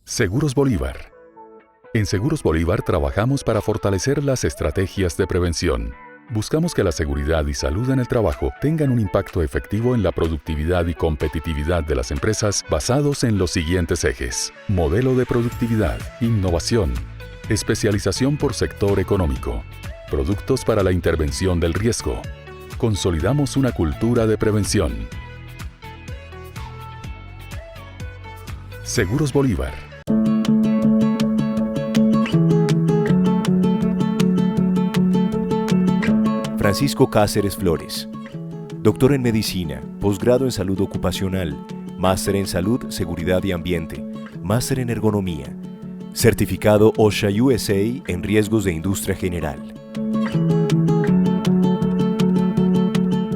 Seguros Bolívar. En Seguros Bolívar trabajamos para fortalecer las estrategias de prevención. Buscamos que la seguridad y salud en el trabajo tengan un impacto efectivo en la productividad y competitividad de las empresas basados en los siguientes ejes: modelo de productividad, innovación, especialización por sector económico, productos para la intervención del riesgo. Consolidamos una cultura de prevención. Seguros Bolívar. Francisco Cáceres Flores, doctor en Medicina, posgrado en Salud Ocupacional, máster en Salud, Seguridad y Ambiente, máster en Ergonomía, certificado OSHA USA en Riesgos de Industria General.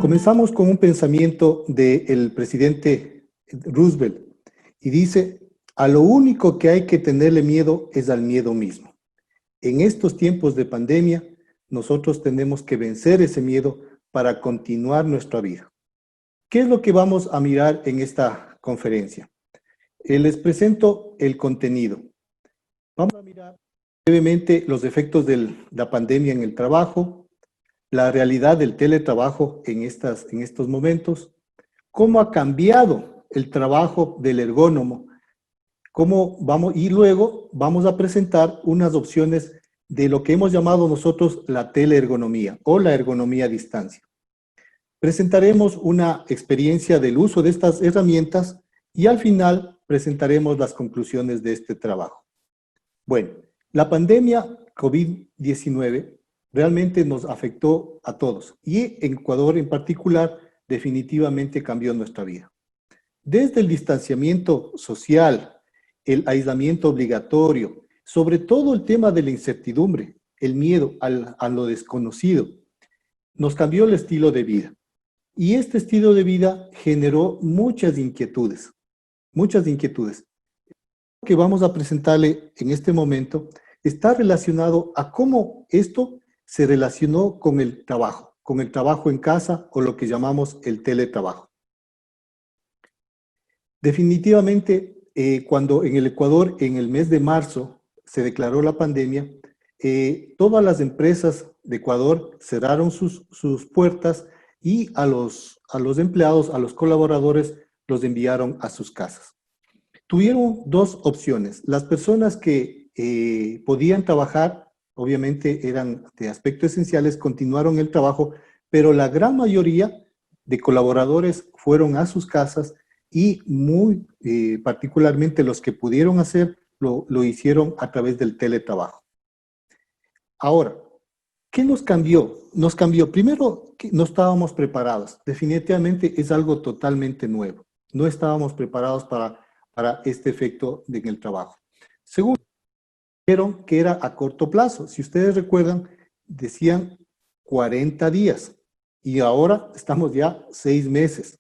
Comenzamos con un pensamiento del presidente Roosevelt y dice: a lo único que hay que tenerle miedo es al miedo mismo. En estos tiempos de pandemia, nosotros tenemos que vencer ese miedo para continuar nuestra vida. ¿Qué es lo que vamos a mirar en esta conferencia? Les presento el contenido. Vamos a mirar brevemente los efectos de la pandemia en el trabajo, la realidad del teletrabajo en estos momentos, cómo ha cambiado el trabajo del ergónomo, y luego vamos a presentar unas opciones de lo que hemos llamado nosotros la teleergonomía o la ergonomía a distancia. Presentaremos una experiencia del uso de estas herramientas y al final presentaremos las conclusiones de este trabajo. Bueno, la pandemia COVID-19 realmente nos afectó a todos y en Ecuador en particular definitivamente cambió nuestra vida. Desde el distanciamiento social, el aislamiento obligatorio, sobre todo el tema de la incertidumbre, el miedo a lo desconocido, nos cambió el estilo de vida. Y este estilo de vida generó muchas inquietudes. Lo que vamos a presentarle en este momento está relacionado a cómo esto se relacionó con el trabajo en casa o lo que llamamos el teletrabajo. Definitivamente, cuando en el Ecuador, en el mes de marzo, se declaró la pandemia, todas las empresas de Ecuador cerraron sus puertas y a los empleados, a los colaboradores, los enviaron a sus casas. Tuvieron dos opciones. Las personas que podían trabajar, obviamente eran de aspectos esenciales, continuaron el trabajo, pero la gran mayoría de colaboradores fueron a sus casas y muy particularmente los que pudieron hacer, lo hicieron a través del teletrabajo. Ahora, ¿qué nos cambió? Nos cambió, primero, que no estábamos preparados. Definitivamente es algo totalmente nuevo. No estábamos preparados para este efecto en el trabajo. Segundo, dijeron que era a corto plazo. Si ustedes recuerdan, decían 40 días y ahora estamos ya 6 meses.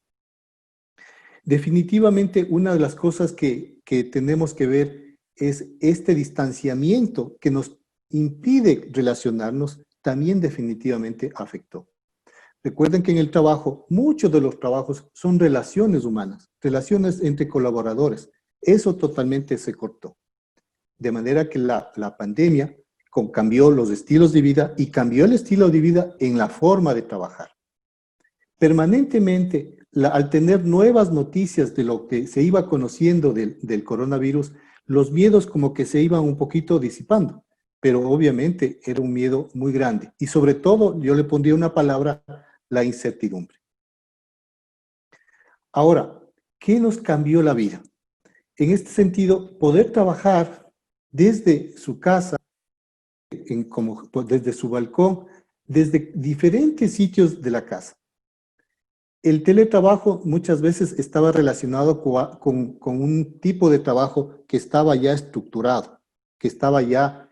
Definitivamente una de las cosas que tenemos que ver es este distanciamiento que nos impide relacionarnos, también definitivamente afectó. Recuerden que en el trabajo, muchos de los trabajos son relaciones humanas, relaciones entre colaboradores. Eso totalmente se cortó. De manera que la pandemia cambió los estilos de vida y cambió el estilo de vida en la forma de trabajar. Permanentemente, al tener nuevas noticias de lo que se iba conociendo del coronavirus, los miedos como que se iban un poquito disipando, pero obviamente era un miedo muy grande. Y sobre todo, yo le pondría una palabra: la incertidumbre. Ahora, ¿qué nos cambió la vida? En este sentido, poder trabajar desde su casa, desde su balcón, desde diferentes sitios de la casa. El teletrabajo muchas veces estaba relacionado con un tipo de trabajo que estaba ya estructurado, que estaba ya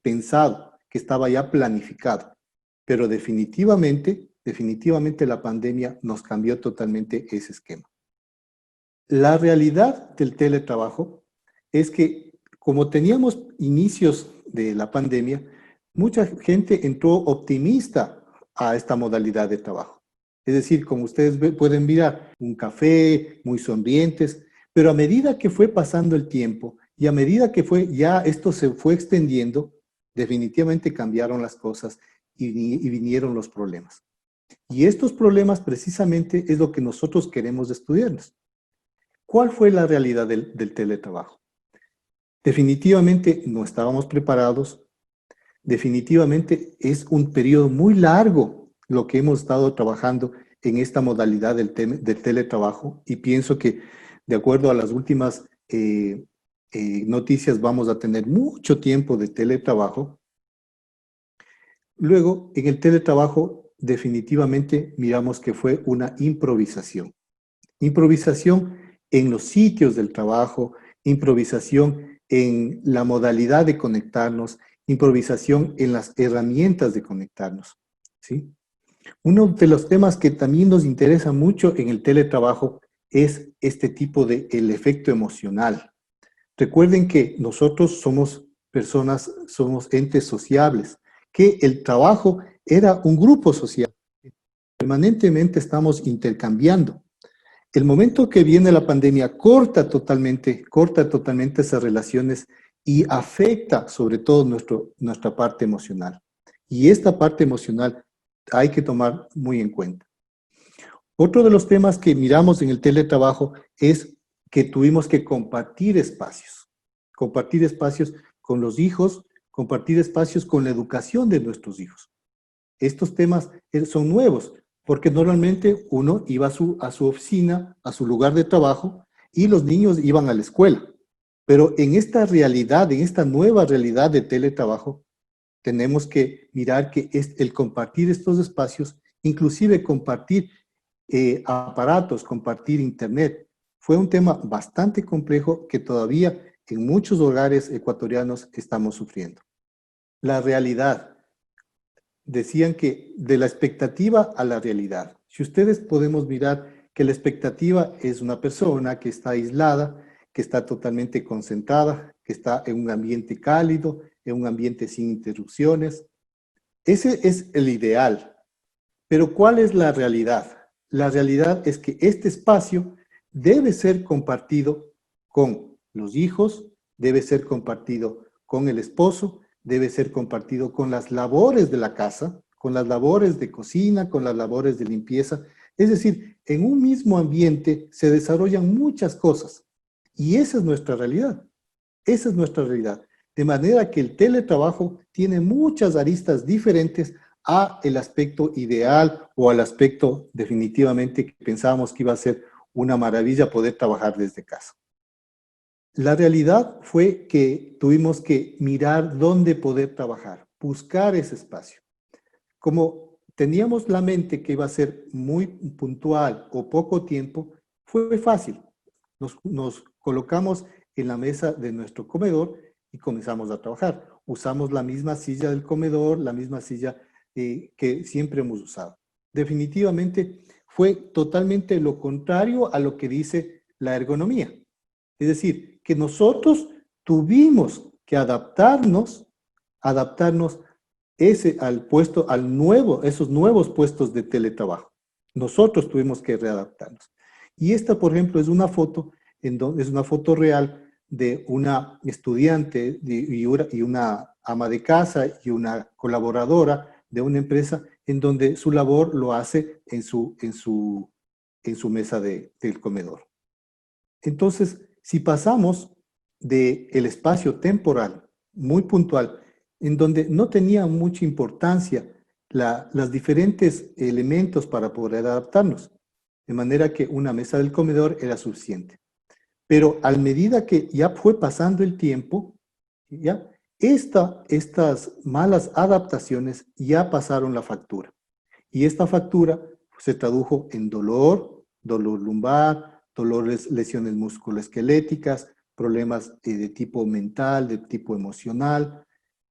pensado, que estaba ya planificado. Pero definitivamente la pandemia nos cambió totalmente ese esquema. La realidad del teletrabajo es que, como teníamos inicios de la pandemia, mucha gente entró optimista a esta modalidad de trabajo. Es decir, como ustedes pueden mirar, un café, muy sonrientes, pero a medida que fue pasando el tiempo Y a medida que ya esto se fue extendiendo, definitivamente cambiaron las cosas y vinieron los problemas. Y estos problemas precisamente es lo que nosotros queremos estudiarnos. ¿Cuál fue la realidad del teletrabajo? Definitivamente no estábamos preparados. Definitivamente es un periodo muy largo lo que hemos estado trabajando en esta modalidad del teletrabajo, y pienso que de acuerdo a las últimas noticias vamos a tener mucho tiempo de teletrabajo. Luego, en el teletrabajo definitivamente miramos que fue una improvisación. Improvisación en los sitios del trabajo, improvisación en la modalidad de conectarnos, improvisación en las herramientas de conectarnos, ¿sí? Uno de los temas que también nos interesa mucho en el teletrabajo es este tipo de el efecto emocional. Recuerden que nosotros somos personas, somos entes sociables, que el trabajo era un grupo social. Permanentemente estamos intercambiando. El momento que viene la pandemia corta totalmente esas relaciones y afecta sobre todo nuestra parte emocional. Y esta parte emocional hay que tomar muy en cuenta. Otro de los temas que miramos en el teletrabajo es que tuvimos que compartir espacios con los hijos, compartir espacios con la educación de nuestros hijos. Estos temas son nuevos, porque normalmente uno iba a su oficina, a su lugar de trabajo, y los niños iban a la escuela. Pero en esta realidad, en esta nueva realidad de teletrabajo, tenemos que mirar que el compartir estos espacios, inclusive compartir aparatos, compartir internet, fue un tema bastante complejo que todavía en muchos hogares ecuatorianos estamos sufriendo. La realidad. Decían que de la expectativa a la realidad. Si ustedes podemos mirar que la expectativa es una persona que está aislada, que está totalmente concentrada, que está en un ambiente cálido, en un ambiente sin interrupciones. Ese es el ideal. Pero ¿cuál es la realidad? La realidad es que este espacio debe ser compartido con los hijos, debe ser compartido con el esposo, debe ser compartido con las labores de la casa, con las labores de cocina, con las labores de limpieza. Es decir, en un mismo ambiente se desarrollan muchas cosas. Y esa es nuestra realidad. Esa es nuestra realidad. De manera que el teletrabajo tiene muchas aristas diferentes a el aspecto ideal o al aspecto definitivamente que pensábamos que iba a ser una maravilla poder trabajar desde casa. La realidad fue que tuvimos que mirar dónde poder trabajar, buscar ese espacio. Como teníamos la mente que iba a ser muy puntual o poco tiempo, fue fácil. Nos colocamos en la mesa de nuestro comedor y comenzamos a trabajar. Usamos la misma silla del comedor, la misma silla que siempre hemos usado. Definitivamente fue totalmente lo contrario a lo que dice la ergonomía. Es decir, que nosotros tuvimos que adaptarnos esos nuevos puestos de teletrabajo. Nosotros tuvimos que readaptarnos. Y esta, por ejemplo, es una foto, es una foto real de una estudiante y una ama de casa y una colaboradora de una empresa en donde su labor lo hace en su mesa del comedor. Entonces, si pasamos del espacio temporal muy puntual, en donde no tenía mucha importancia los diferentes elementos para poder adaptarnos, de manera que una mesa del comedor era suficiente. Pero a medida que ya fue pasando el tiempo, ya estas malas adaptaciones ya pasaron la factura. Y esta factura se tradujo en dolor lumbar, lesiones musculoesqueléticas, problemas de tipo mental, de tipo emocional.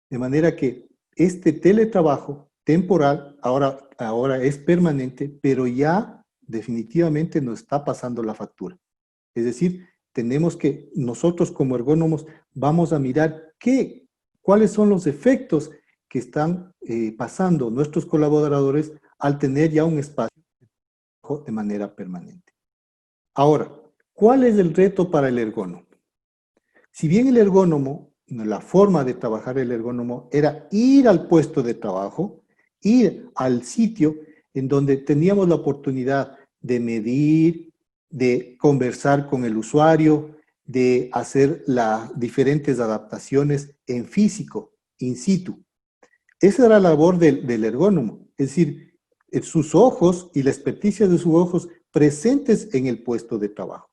De manera que este teletrabajo temporal ahora es permanente, pero ya definitivamente nos está pasando la factura. Es decir, tenemos que, nosotros como ergónomos, vamos a mirar cuáles son los efectos que están pasando nuestros colaboradores al tener ya un espacio de manera permanente. Ahora, ¿cuál es el reto para el ergónomo? Si bien el ergónomo, la forma de trabajar el ergónomo era ir al puesto de trabajo, ir al sitio en donde teníamos la oportunidad de medir, de conversar con el usuario, de hacer las diferentes adaptaciones en físico, in situ. Esa era la labor del ergónomo, es decir, sus ojos y la experticia de sus ojos presentes en el puesto de trabajo.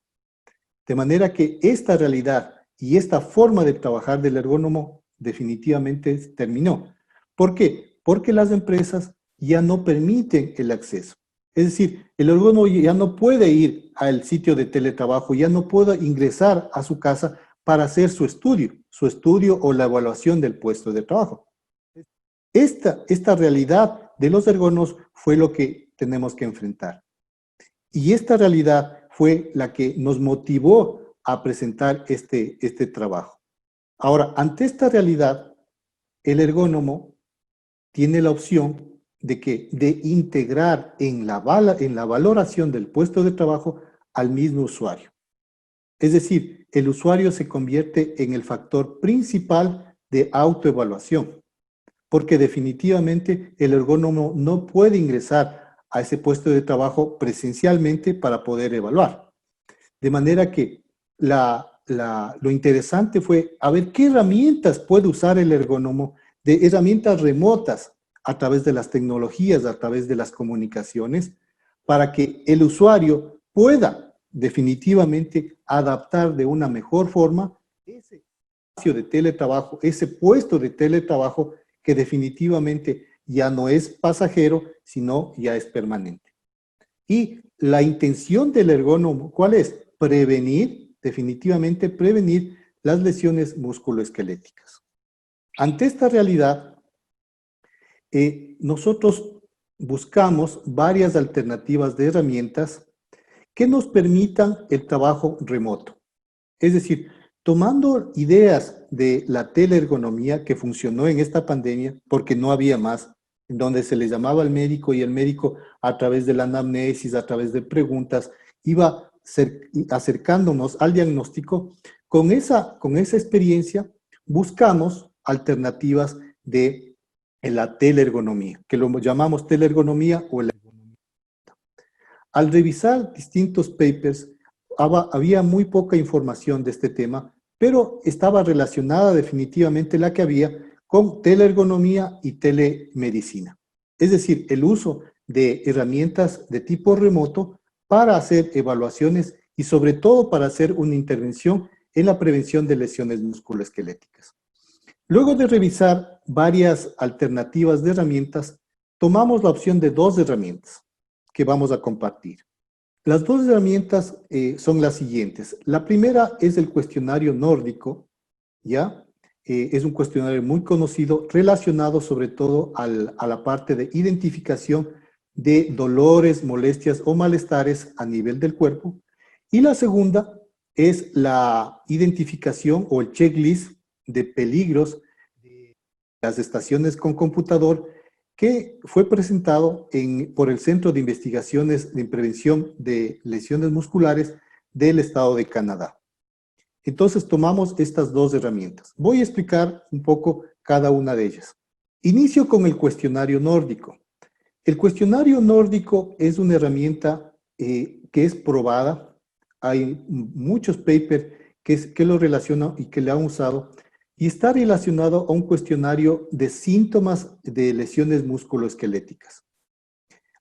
De manera que esta realidad y esta forma de trabajar del ergónomo definitivamente terminó. ¿Por qué? Porque las empresas ya no permiten el acceso. Es decir, el ergónomo ya no puede ir al sitio de teletrabajo, ya no puede ingresar a su casa para hacer su estudio o la evaluación del puesto de trabajo. Esta realidad de los ergónomos fue lo que tenemos que enfrentar. Y esta realidad fue la que nos motivó a presentar este trabajo. Ahora, ante esta realidad, el ergónomo tiene la opción de integrar en la valoración del puesto de trabajo al mismo usuario. Es decir, el usuario se convierte en el factor principal de autoevaluación, porque definitivamente el ergónomo no puede ingresar a ese puesto de trabajo presencialmente para poder evaluar. De manera que lo interesante fue a ver qué herramientas puede usar el ergónomo, de herramientas remotas a través de las tecnologías, a través de las comunicaciones, para que el usuario pueda definitivamente adaptar de una mejor forma ese espacio de teletrabajo, ese puesto de teletrabajo que definitivamente ya no es pasajero, sino ya es permanente. Y la intención del ergónomo, ¿cuál es? Prevenir, definitivamente prevenir las lesiones musculoesqueléticas. Ante esta realidad, nosotros buscamos varias alternativas de herramientas que nos permitan el trabajo remoto. Es decir, tomando ideas de la teleergonomía que funcionó en esta pandemia, porque no había más, en donde se le llamaba al médico y el médico a través de la anamnesis, a través de preguntas, iba acercándonos al diagnóstico. Con esa experiencia buscamos alternativas de la teleergonomía, que lo llamamos teleergonomía o la ergonomía. Al revisar distintos papers, había muy poca información de este tema, pero estaba relacionada definitivamente la que había con teleergonomía y telemedicina. Es decir, el uso de herramientas de tipo remoto para hacer evaluaciones y sobre todo para hacer una intervención en la prevención de lesiones musculoesqueléticas. Luego de revisar varias alternativas de herramientas, tomamos la opción de 2 herramientas que vamos a compartir. Las 2 herramientas son las siguientes. La primera es el cuestionario nórdico, ¿ya? Es un cuestionario muy conocido relacionado sobre todo a la parte de identificación de dolores, molestias o malestares a nivel del cuerpo. Y la segunda es la identificación o el checklist de peligros de las estaciones con computador que fue presentado por el Centro de Investigaciones de Prevención de Lesiones Musculares del Estado de Canadá. Entonces tomamos estas 2 herramientas. Voy a explicar un poco cada una de ellas. Inicio con el cuestionario nórdico. El cuestionario nórdico es una herramienta que es probada. Hay muchos papers que lo relacionan y que le han usado, y está relacionado a un cuestionario de síntomas de lesiones musculoesqueléticas.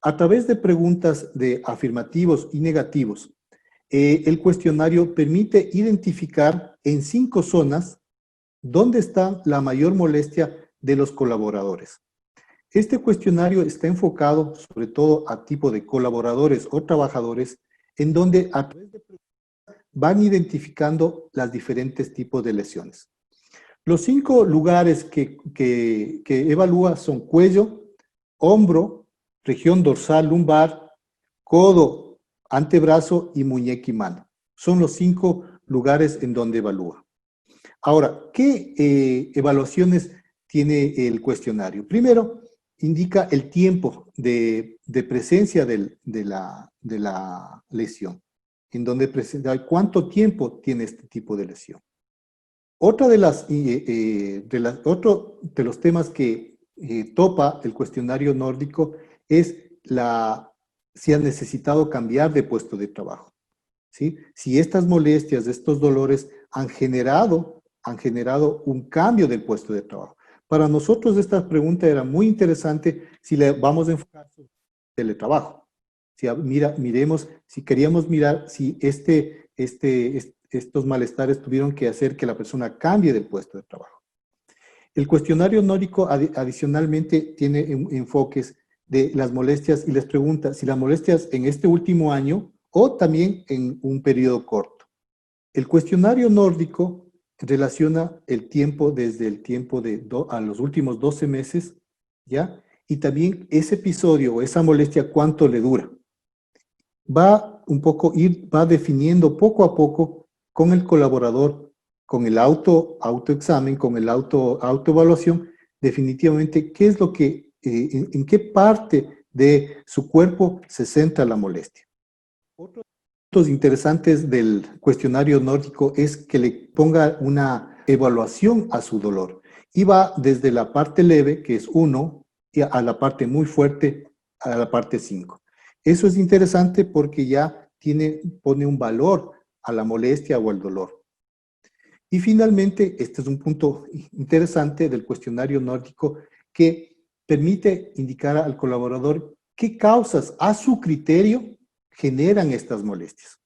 A través de preguntas de afirmativos y negativos, el cuestionario permite identificar en 5 zonas dónde está la mayor molestia de los colaboradores. Este cuestionario está enfocado sobre todo a tipo de colaboradores o trabajadores, en donde a través de preguntas van identificando los diferentes tipos de lesiones. Los 5 lugares que evalúa son cuello, hombro, región dorsal lumbar, codo, antebrazo y muñeca y mano. Son los 5 lugares en donde evalúa. Ahora, ¿qué evaluaciones tiene el cuestionario? Primero, indica el tiempo de presencia de la lesión, en donde presenta cuánto tiempo tiene este tipo de lesión. Otra otro de los temas que topa el cuestionario nórdico es si han necesitado cambiar de puesto de trabajo, ¿sí? Si estas molestias, estos dolores han generado un cambio del puesto de trabajo. Para nosotros esta pregunta era muy interesante si le vamos a enfocar sobre el teletrabajo. Miremos, si queríamos mirar si estos malestares tuvieron que hacer que la persona cambie de puesto de trabajo. El cuestionario nórdico adicionalmente tiene enfoques de las molestias y les pregunta si las molestias en este último año o también en un periodo corto. El cuestionario nórdico relaciona el tiempo desde el tiempo a los últimos 12 meses, ¿ya? Y también ese episodio o esa molestia, ¿cuánto le dura? Va definiendo poco a poco con el colaborador, con el autoexamen, con el autoevaluación, definitivamente qué es lo que, en qué parte de su cuerpo se centra la molestia. Otros puntos interesantes del cuestionario nórdico es que le ponga una evaluación a su dolor. Y va desde la parte leve, que es 1, a la parte muy fuerte, a la parte 5. Eso es interesante porque ya pone un valor a la molestia o al dolor. Y finalmente, este es un punto interesante del cuestionario nórdico que permite indicar al colaborador qué causas a su criterio generan estas molestias.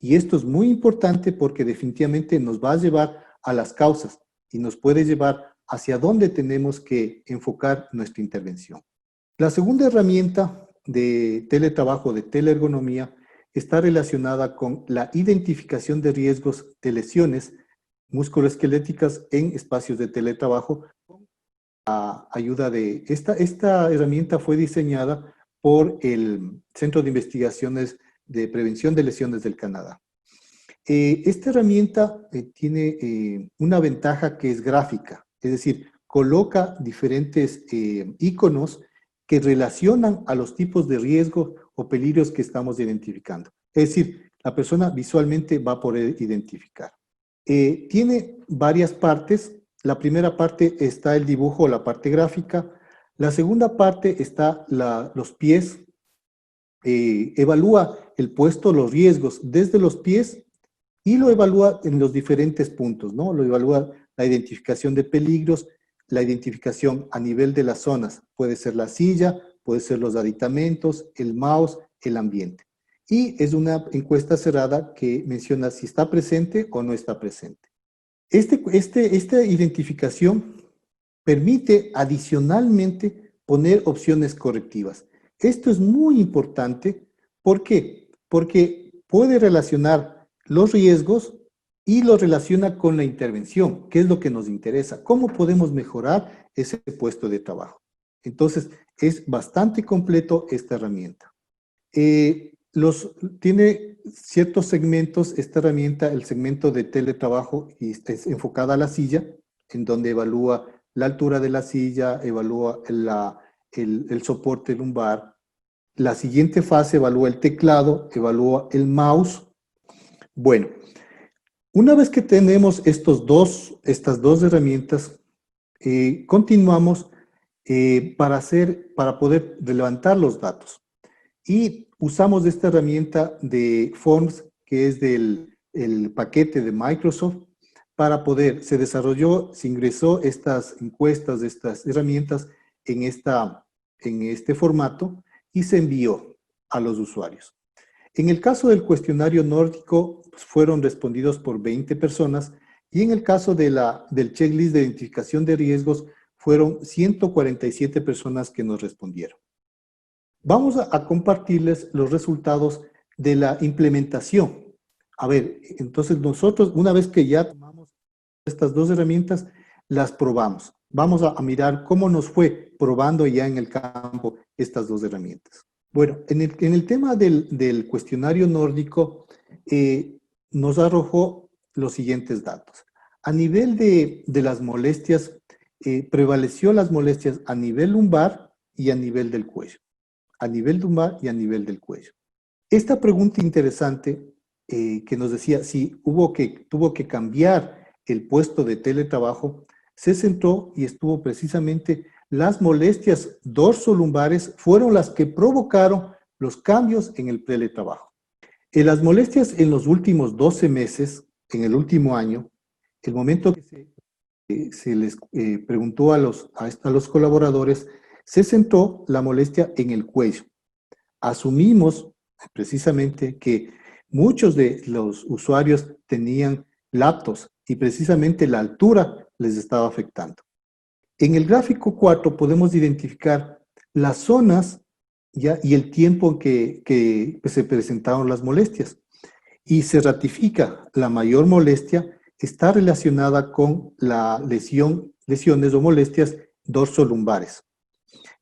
Y esto es muy importante porque definitivamente nos va a llevar a las causas y nos puede llevar hacia dónde tenemos que enfocar nuestra intervención. La segunda herramienta de teletrabajo, de teleergonomía, está relacionada con la identificación de riesgos de lesiones musculoesqueléticas en espacios de teletrabajo. A ayuda de esta herramienta fue diseñada por el Centro de Investigaciones de Prevención de Lesiones del Canadá. Esta herramienta tiene una ventaja que es gráfica, es decir, coloca diferentes iconos que relacionan a los tipos de riesgo o peligros que estamos identificando. Es decir, la persona visualmente va a poder identificar. Tiene varias partes. La primera parte está el dibujo, la parte gráfica. La segunda parte está los pies. Evalúa el puesto, los riesgos desde los pies y lo evalúa en los diferentes puntos, ¿no? Lo evalúa la identificación de peligros, la identificación a nivel de las zonas. Puede ser la silla, puede ser los aditamentos, el mouse, el ambiente. Y es una encuesta cerrada que menciona si está presente o no está presente. Esta identificación permite adicionalmente poner opciones correctivas. Esto es muy importante. ¿Por qué? Porque puede relacionar los riesgos y lo relaciona con la intervención, que es lo que nos interesa. ¿Cómo podemos mejorar ese puesto de trabajo? Entonces, es bastante completo esta herramienta. Tiene ciertos segmentos, esta herramienta, el segmento de teletrabajo, y es enfocada a la silla, en donde evalúa la altura de la silla, evalúa el soporte lumbar. La siguiente fase evalúa el teclado, evalúa el mouse. Bueno, una vez que tenemos estas dos herramientas, continuamos para poder levantar los datos. Y usamos esta herramienta de Forms, que es el paquete de Microsoft, se ingresó estas encuestas, estas herramientas en este formato y se envió a los usuarios. En el caso del cuestionario nórdico, pues, fueron respondidos por 20 personas y en el caso del checklist de identificación de riesgos, fueron 147 personas que nos respondieron. Vamos a compartirles los resultados de la implementación. A ver, entonces nosotros, una vez que ya tomamos estas dos herramientas, las probamos. Vamos a mirar cómo nos fue probando ya en el campo estas dos herramientas. Bueno, en el tema del cuestionario nórdico, nos arrojó los siguientes datos. A nivel de las molestias, prevaleció las molestias a nivel lumbar y a nivel del cuello. A nivel lumbar y a nivel del cuello. Esta pregunta interesante que nos decía si tuvo que cambiar el puesto de teletrabajo, se centró y estuvo precisamente las molestias dorsolumbares fueron las que provocaron los cambios en el teletrabajo. Las molestias en los últimos 12 meses, en el último año, el momento que se les preguntó a los colaboradores, se centró la molestia en el cuello. Asumimos precisamente que muchos de los usuarios tenían laptops y precisamente la altura les estaba afectando. En el gráfico 4 podemos identificar las zonas ¿ya? Y el tiempo en que se presentaron las molestias. Y se ratifica la mayor molestia está relacionada con la lesiones o molestias dorsolumbares.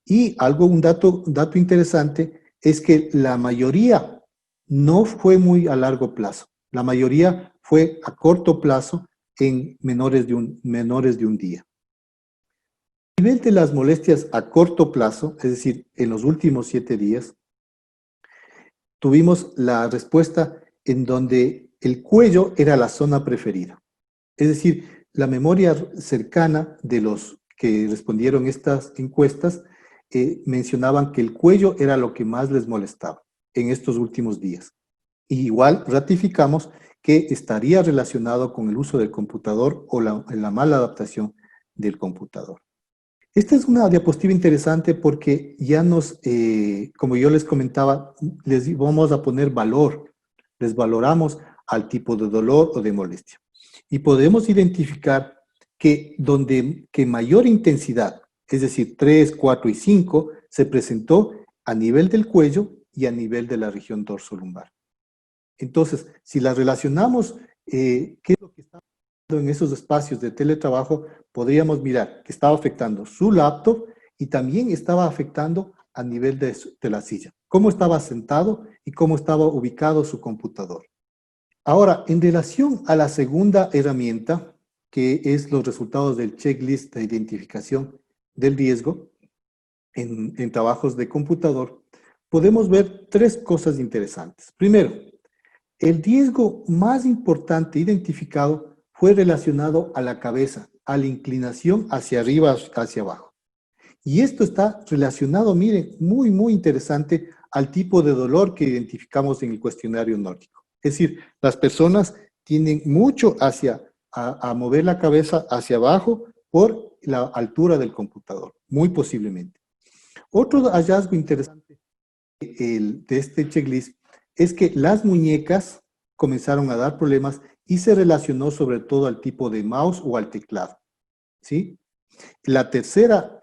Y un dato interesante es que la mayoría no fue muy a largo plazo. La mayoría fue a corto plazo en menores de un día. A nivel de las molestias a corto plazo, es decir, en los últimos 7 días, tuvimos la respuesta en donde el cuello era la zona preferida. Es decir, la memoria cercana de los que respondieron estas encuestas mencionaban que el cuello era lo que más les molestaba en estos últimos días. Y igual ratificamos que estaría relacionado con el uso del computador o la mala adaptación del computador. Esta es una diapositiva interesante porque ya como yo les comentaba, les vamos a poner valor, les valoramos al tipo de dolor o de molestia. Y podemos identificar que que mayor intensidad, es decir, 3, 4 y 5, se presentó a nivel del cuello y a nivel de la región dorsolumbar. Entonces, si las relacionamos, ¿qué es lo que está pasando en esos espacios de teletrabajo? Podríamos mirar que estaba afectando su laptop y también estaba afectando a nivel de la silla. Cómo estaba sentado y cómo estaba ubicado su computador. Ahora, en relación a la segunda herramienta, que es los resultados del checklist de identificación del riesgo en trabajos de computador, podemos ver 3 cosas interesantes. Primero, el riesgo más importante identificado fue relacionado a la cabeza, a la inclinación hacia arriba, hacia abajo. Y esto está relacionado, miren, muy, muy interesante al tipo de dolor que identificamos en el cuestionario nórdico. Es decir, las personas tienden mucho a mover la cabeza hacia abajo por la altura del computador, muy posiblemente. Otro hallazgo interesante de este checklist es que las muñecas comenzaron a dar problemas y se relacionó sobre todo al tipo de mouse o al teclado, ¿sí? La tercera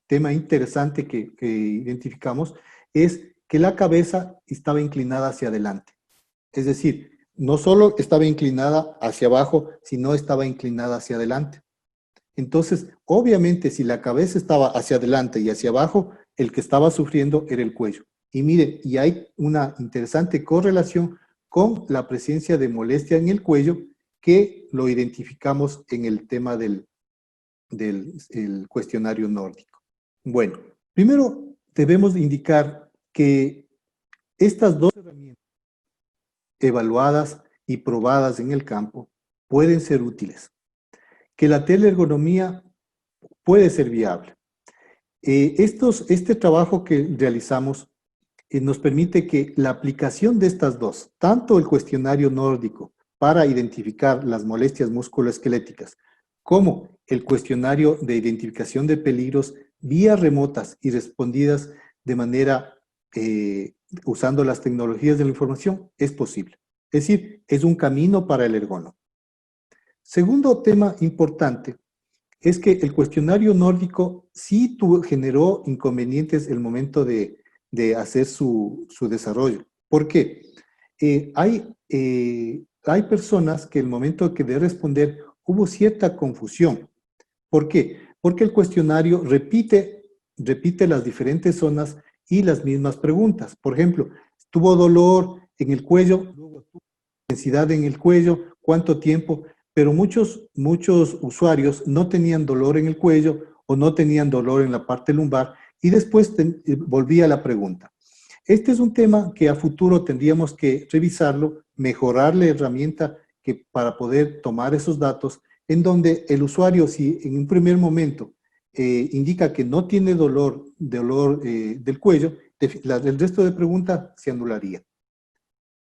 tema interesante que identificamos es que la cabeza estaba inclinada hacia adelante. Es decir, no solo estaba inclinada hacia abajo, sino estaba inclinada hacia adelante. Entonces, obviamente, si la cabeza estaba hacia adelante y hacia abajo, el que estaba sufriendo era el cuello. Y miren, y hay una interesante correlación con la presencia de molestia en el cuello que lo identificamos en el tema del cuestionario nórdico. Bueno, primero debemos indicar que estas 2 herramientas evaluadas y probadas en el campo pueden ser útiles, que la teleergonomía puede ser viable. Este trabajo que realizamos nos permite que la aplicación de estas 2, tanto el cuestionario nórdico para identificar las molestias musculoesqueléticas, como el cuestionario de identificación de peligros vía remotas y respondidas de manera usando las tecnologías de la información, es posible. Es decir, es un camino para el ergónomo. Segundo tema importante es que el cuestionario nórdico sí generó inconvenientes el momento de hacer su desarrollo. ¿Por qué? Hay personas que el momento de responder hubo cierta confusión. ¿Por qué? Porque el cuestionario repite las diferentes zonas y las mismas preguntas. Por ejemplo, ¿tuvo dolor en el cuello? Luego, ¿tuvo intensidad en el cuello? ¿Cuánto tiempo? Pero muchos usuarios no tenían dolor en el cuello o no tenían dolor en la parte lumbar y después volvía la pregunta. Este es un tema que a futuro tendríamos que revisarlo, mejorar la herramienta que para poder tomar esos datos, en donde el usuario, si en un primer momento indica que no tiene dolor del cuello, el resto de preguntas se anularía.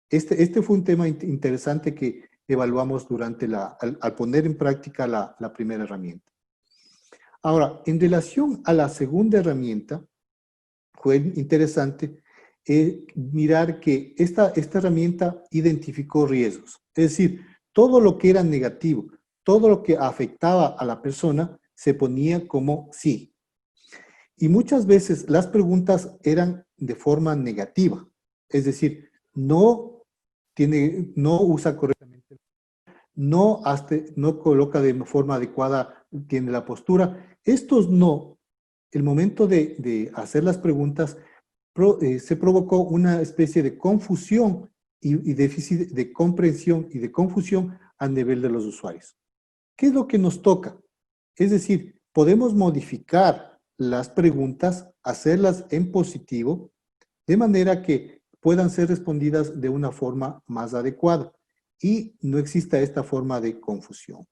Este fue un tema interesante que evaluamos durante al poner en práctica la primera herramienta. Ahora, en relación a la segunda herramienta, fue interesante mirar que esta herramienta identificó riesgos. Es decir, todo lo que era negativo, todo lo que afectaba a la persona, se ponía como sí. Y muchas veces las preguntas eran de forma negativa. Es decir, no usa correctamente, no coloca de forma adecuada, tiene la postura. Estos no, el momento de hacer las preguntas, se provocó una especie de confusión y déficit de comprensión y de confusión a nivel de los usuarios. ¿Qué es lo que nos toca? Es decir, podemos modificar las preguntas, hacerlas en positivo, de manera que puedan ser respondidas de una forma más adecuada y no exista esta forma de confusión.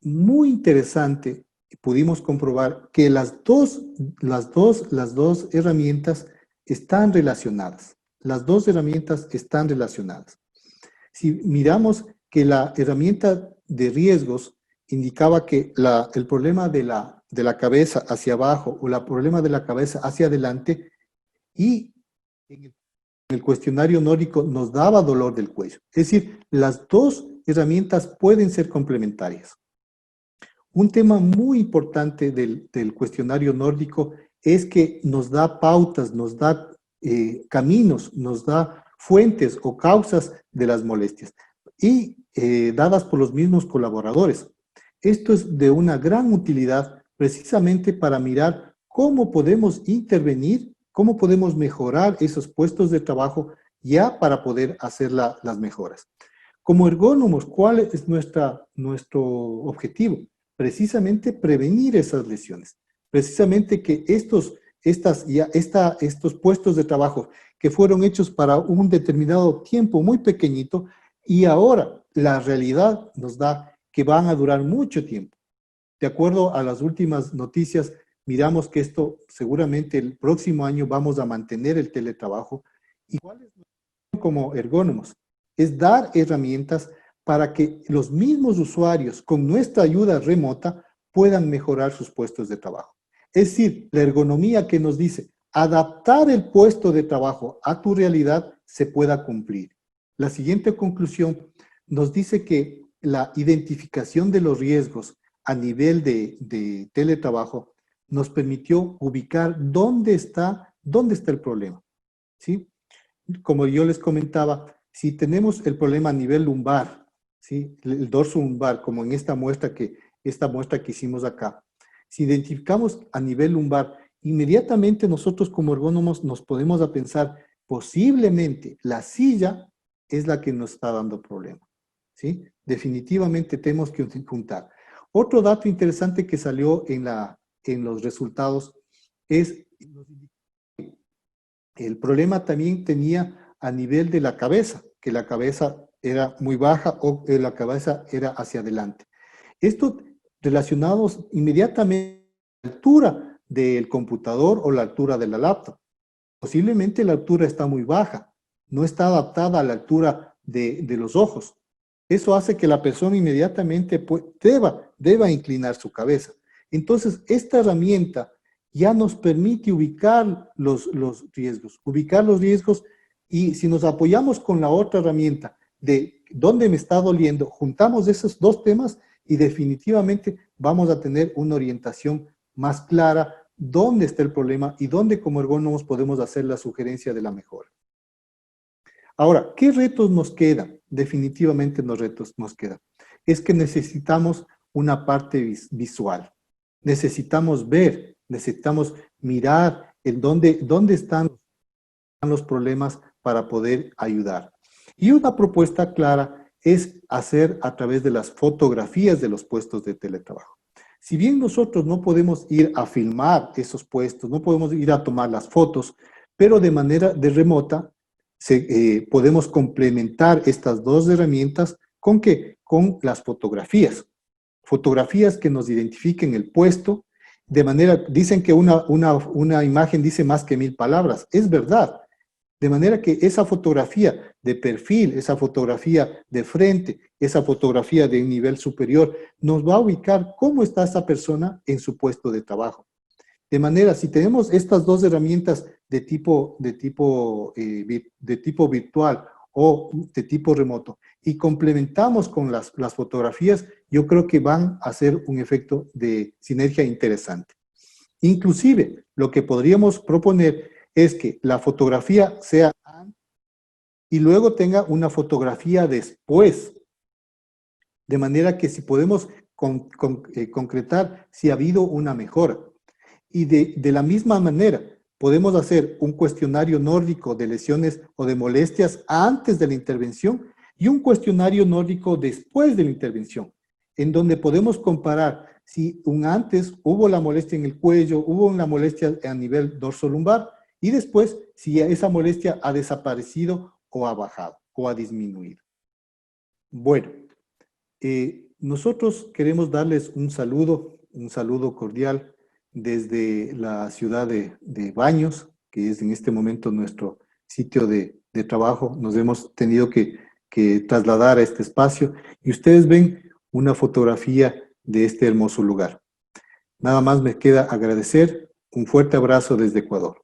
Muy interesante, pudimos comprobar que las dos herramientas están relacionadas. Las dos herramientas están relacionadas. Si miramos que la herramienta de riesgos indicaba que el problema de la cabeza hacia abajo o el problema de la cabeza hacia adelante, y en el cuestionario nórdico nos daba dolor del cuello. Es decir, las dos herramientas pueden ser complementarias. Un tema muy importante del cuestionario nórdico es que nos da pautas, nos da caminos, nos da fuentes o causas de las molestias y dadas por los mismos colaboradores. Esto es de una gran utilidad precisamente para mirar cómo podemos intervenir, cómo podemos mejorar esos puestos de trabajo ya para poder hacer las mejoras. Como ergónomos, ¿cuál es nuestro objetivo? Precisamente prevenir esas lesiones. Precisamente que estos puestos de trabajo que fueron hechos para un determinado tiempo muy pequeñito y ahora la realidad nos da que van a durar mucho tiempo. De acuerdo a las últimas noticias, miramos que esto seguramente el próximo año vamos a mantener el teletrabajo. ¿Y cuál es nuestra función como ergónomos? Es dar herramientas para que los mismos usuarios con nuestra ayuda remota puedan mejorar sus puestos de trabajo. Es decir, la ergonomía que nos dice adaptar el puesto de trabajo a tu realidad se pueda cumplir. La siguiente conclusión nos dice que la identificación de los riesgos a nivel de teletrabajo nos permitió ubicar dónde está el problema, ¿sí? Como yo les comentaba, si tenemos el problema a nivel lumbar, ¿sí? El dorso lumbar, como en esta muestra que hicimos acá, si identificamos a nivel lumbar, inmediatamente nosotros como ergónomos nos podemos a pensar, posiblemente la silla es la que nos está dando problema, ¿sí? Definitivamente tenemos que juntar. Otro dato interesante que salió en los resultados es el problema también tenía a nivel de la cabeza, que la cabeza era muy baja o la cabeza era hacia adelante. Esto relacionados inmediatamente a la altura del computador o la altura de la laptop. Posiblemente la altura está muy baja, no está adaptada a la altura de los ojos. Eso hace que la persona inmediatamente deba inclinar su cabeza. Entonces, esta herramienta ya nos permite ubicar los riesgos, y si nos apoyamos con la otra herramienta de dónde me está doliendo, juntamos esos dos temas y definitivamente vamos a tener una orientación más clara dónde está el problema y dónde como ergónomos podemos hacer la sugerencia de la mejora. Ahora, ¿qué retos nos quedan? Definitivamente los retos nos quedan. Es que necesitamos una parte visual. Necesitamos ver, necesitamos mirar en dónde están los problemas para poder ayudar. Y una propuesta clara es hacer a través de las fotografías de los puestos de teletrabajo. Si bien nosotros no podemos ir a filmar esos puestos, no podemos ir a tomar las fotos, pero de manera remota podemos complementar estas dos herramientas con con las fotografías. Fotografías que nos identifiquen el puesto, de manera, dicen que una imagen dice más que 1000 palabras. Es verdad. De manera que esa fotografía de perfil, esa fotografía de frente, esa fotografía de un nivel superior, nos va a ubicar cómo está esa persona en su puesto de trabajo. De manera, si tenemos estas dos herramientas de tipo virtual o de tipo remoto y complementamos con las fotografías, yo creo que van a hacer un efecto de sinergia interesante. Inclusive, lo que podríamos proponer es que la fotografía sea antes y luego tenga una fotografía después, de manera que si podemos concretar si ha habido una mejora. Y de la misma manera, podemos hacer un cuestionario nórdico de lesiones o de molestias antes de la intervención y un cuestionario nórdico después de la intervención, en donde podemos comparar si antes hubo la molestia en el cuello, hubo una molestia a nivel dorsolumbar, y después si esa molestia ha desaparecido o ha bajado o ha disminuido. Bueno, nosotros queremos darles un saludo cordial desde la ciudad de Baños, que es en este momento nuestro sitio de trabajo. Nos hemos tenido que trasladar a este espacio y ustedes ven una fotografía de este hermoso lugar. Nada más me queda agradecer. Un fuerte abrazo desde Ecuador.